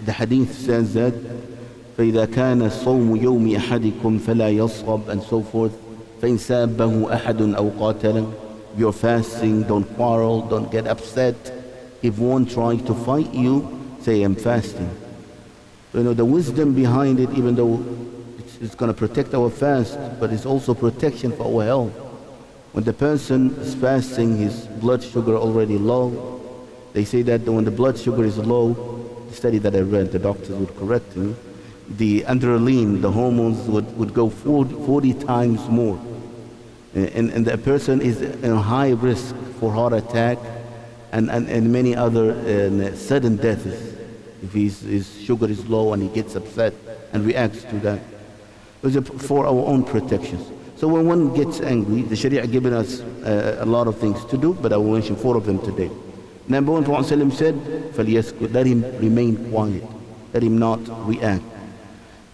The hadith says that فإذا كان صوم يوم أحدكم فلا يصغب and so forth فإن سابه أحد أو قاتله. If you're fasting, don't quarrel, don't get upset. If one tries to fight you, say I'm fasting. So, the wisdom behind it, even though it's going to protect our fast, but it's also protection for our health. When the person is fasting, his blood sugar already low. They say that when the blood sugar is low, the study that I read, the doctors would correct me, the adrenaline, the hormones would go 40 times more. And the person is in high risk for heart attack and many other sudden deaths if his sugar is low and he gets upset and reacts to that. It's for our own protections. So when one gets angry, the Sharia given us a lot of things to do, but I will mention 4 of them today. Number 1, Prophet ﷺ said, فَلْيَسْكُتْ, let him remain quiet, let him not react.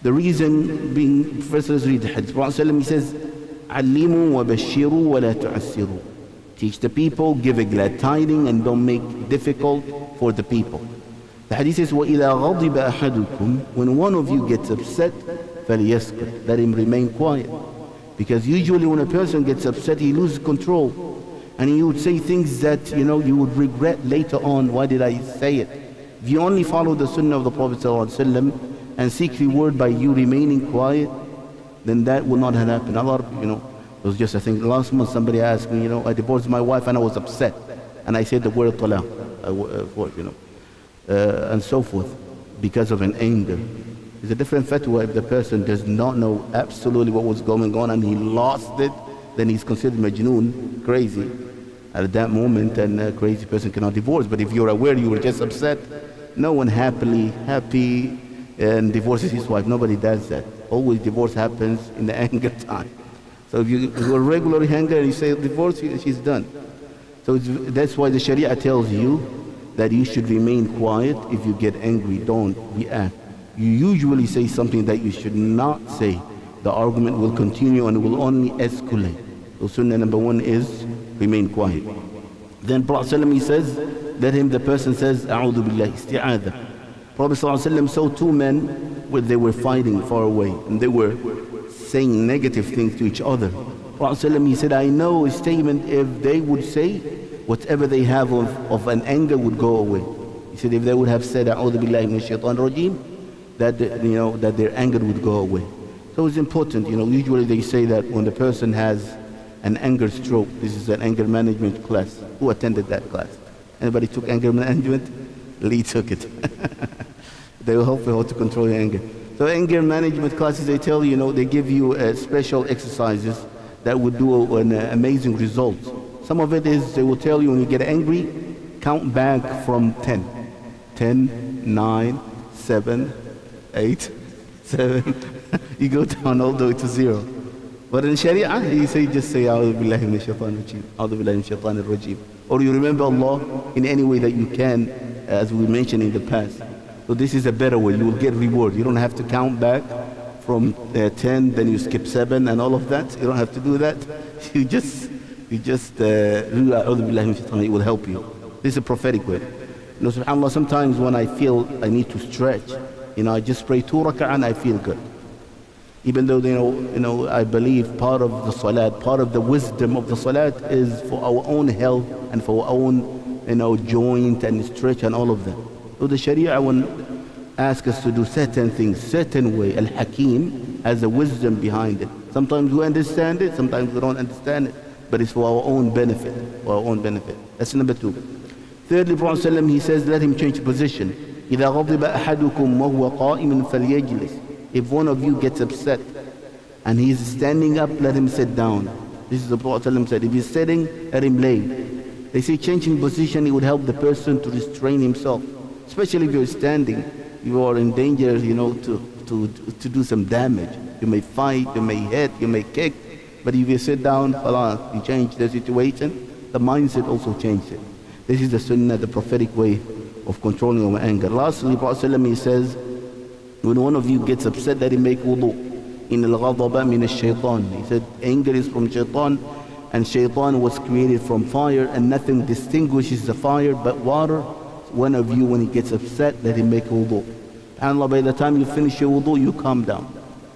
The reason being, first let's read the hadith. Prophet ﷺ says, عَلِّمُوا وَبَشِّرُوا وَلَا تُعَسِّرُوا. Teach the people, give a glad tiding, and don't make difficult for the people. The hadith says, وَإِذَا غَضِبَ أَحَدُكُمْ, when one of you gets upset, فَلْيَسْكُتْ, let him remain quiet. Because usually when a person gets upset, he loses control. And he would say things that, you would regret later on, why did I say it? If you only follow the sunnah of the Prophet ﷺ and seek reward by you remaining quiet, then that will not have happened. A lot of, it was just, I think last month somebody asked me, I divorced my wife and I was upset. And I said the word talaq, and so forth, because of an anger. It's a different fatwa if the person does not know absolutely what was going on and he lost it, then he's considered majnoon, crazy at that moment, and a crazy person cannot divorce. But if you're aware you were just upset, no one happy and divorces his wife. Nobody does that. Always divorce happens in the anger time. So if you're regularly angry and you say divorce, she's done. So that's why the Sharia tells you that you should remain quiet. If you get angry, don't react. You usually say something that you should not say. The argument will continue and will only escalate. So sunnah number 1 is remain quiet. Then Prophet ﷺ, he says, the person says, A'udhu Billahi, isti'adha. Prophet ﷺ saw 2 men where they were fighting far away and they were saying negative things to each other. Prophet ﷺ, he said, I know a statement, if they would say, whatever they have of an anger would go away. He said, if they would have said, A'udhu Billahi minash shaitan rajim, that their anger would go away. So it's important, usually they say that when the person has an anger stroke, this is an anger management class. Who attended that class? Anybody took anger management? Lee took it. They will help you how to control your anger. So anger management classes, they tell you, they give you special exercises that would do an amazing result. Some of it is, they will tell you when you get angry, count back from 10. 10, 9, 7, 8, 7. You go down all the way to 0. But in Sharia, just say, A'udhu Billahi minash shaitan rajim, A'udhu Billahi minash shaitan rajim. Or you remember Allah in any way that you can, as we mentioned in the past. So this is a better way, you will get reward. You don't have to count back from 10, then you skip 7 and all of that. You don't have to do that. You just do A'udhu Billahi minash shaitan, it will help you. This is a prophetic way. SubhanAllah, sometimes when I feel I need to stretch, I just pray 2 rak'ah and I feel good. Even though I believe part of the salat, part of the wisdom of the salat is for our own health and for our own joint and stretch and all of that. So the Sharia will ask us to do certain things, certain way. Al-Hakim has a wisdom behind it. Sometimes we understand it, sometimes we don't understand it, but it's for our own benefit, That's number 2. Thirdly, Prophet ﷺ, he says, let him change position. إِذَا غَضِبَ أَحَدُكُمْ وَهُوَ قَائِمٌ فَلْيَجْلِسْ. If one of you gets upset and he's standing up, let him sit down. This is the Prophet ﷺ said. If he's sitting, let him lay. They say changing position, it would help the person to restrain himself. Especially if you're standing, you are in danger, to do some damage. You may fight, you may hit, you may kick. But if you sit down, Allah, you change the situation, the mindset also changes. This is the sunnah, the prophetic way of controlling our anger. Lastly, Prophet ﷺ, he says, when one of you gets upset, let him make wudu. In al-ghadaba min ash-shaytan. He said anger is from shaitan, and shaitan was created from fire, and nothing distinguishes the fire but water. One of you, when he gets upset, let him make wudu. SubhanAllah, by the time you finish your wudu, you calm down.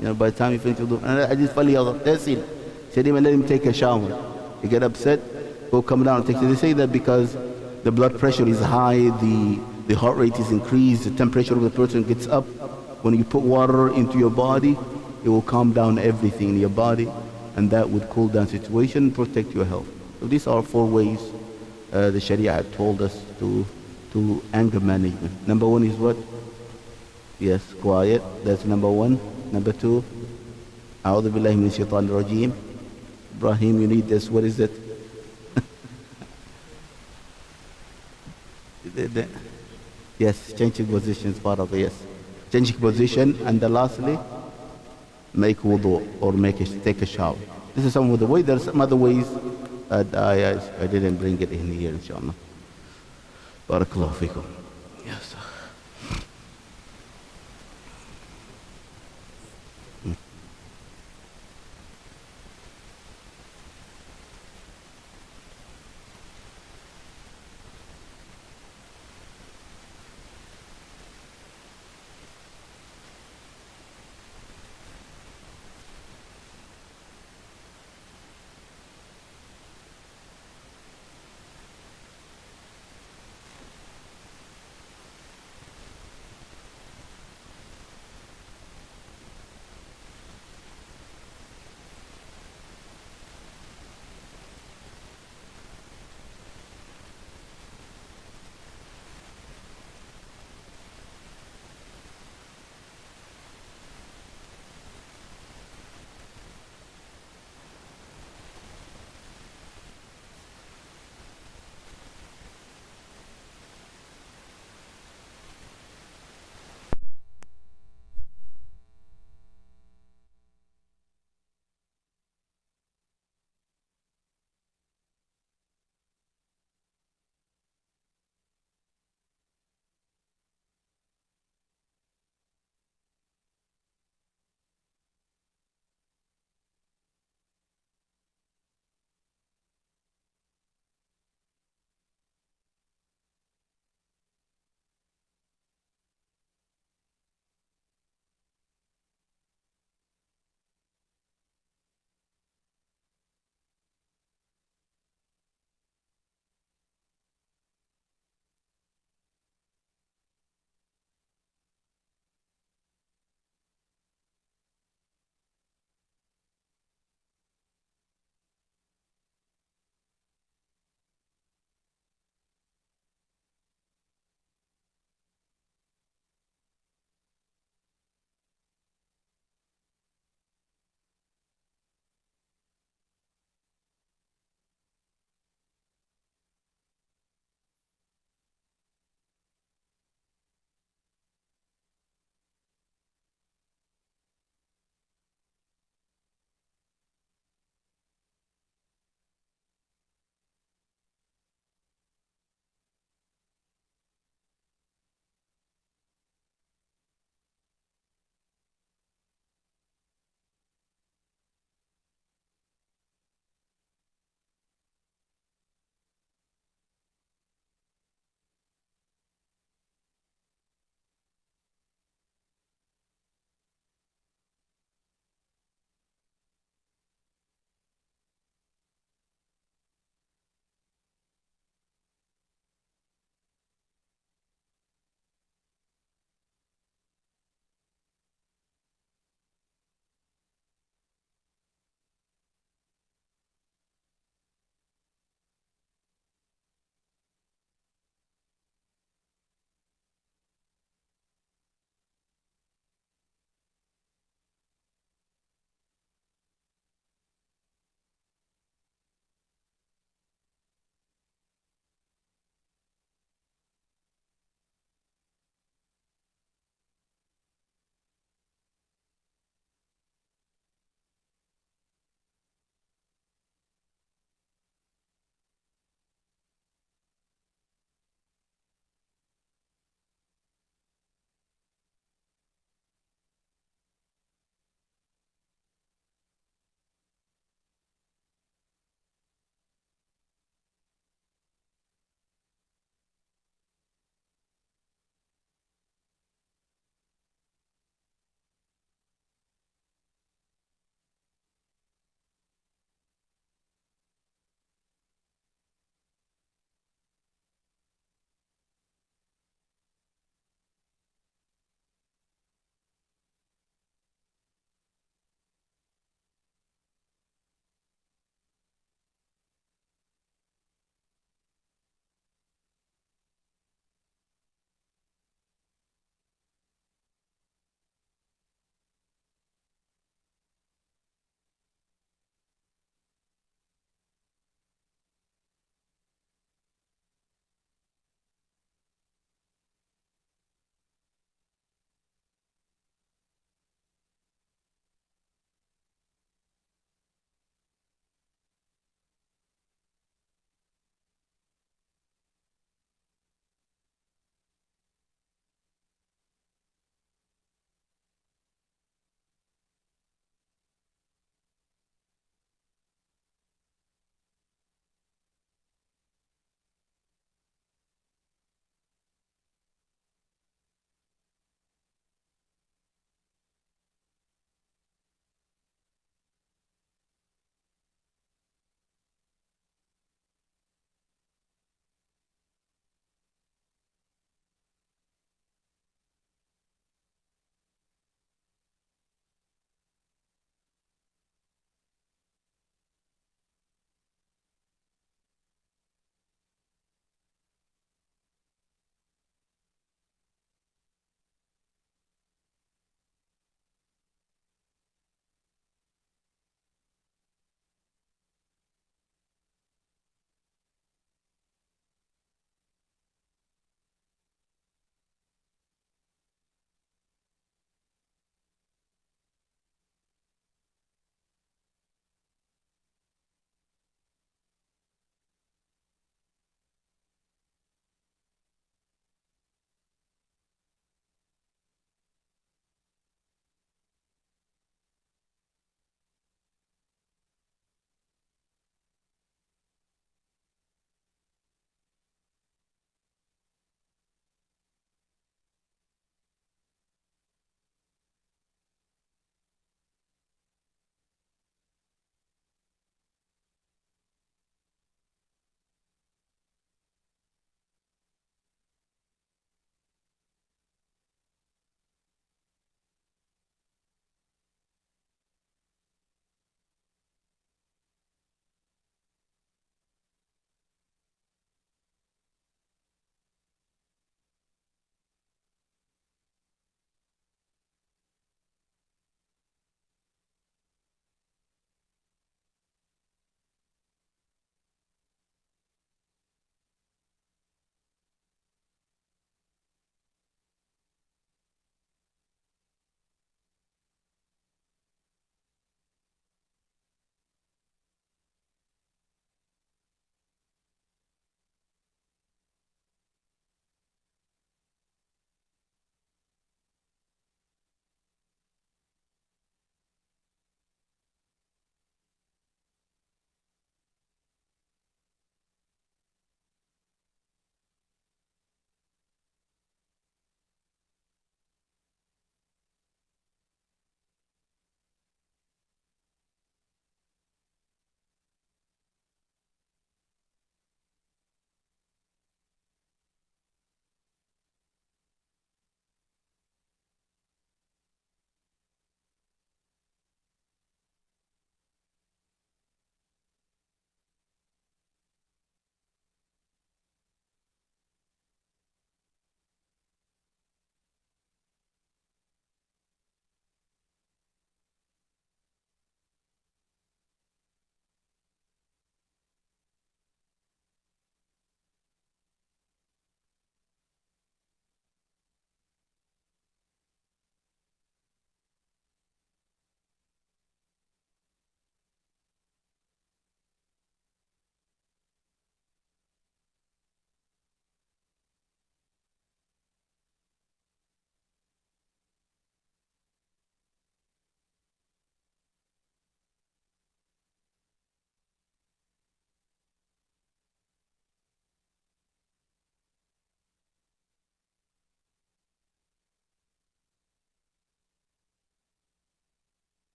By the time you finish your wudu. And I just felt Tasil. Said him, let him take a shower. You get upset, go come down and take it. They say that because the blood pressure is high, the heart rate is increased, the temperature of the person gets up. When you put water into your body, it will calm down everything in your body, and that would cool down situation and protect your health. So these are 4 ways the Sharia had told us to anger management. Number 1 is what? Yes, quiet. That's number 1. Number 2, A'udhu Billahi Minash Shaitanir Rajeem. Ibrahim, you need this. What is it? Yes, changing position is part of it. Yes, changing position, and then lastly, make wudu or take a shower. This is some of the ways. There are some other ways. I didn't bring it in here, inshallah. Barakallahu fikum. Yes.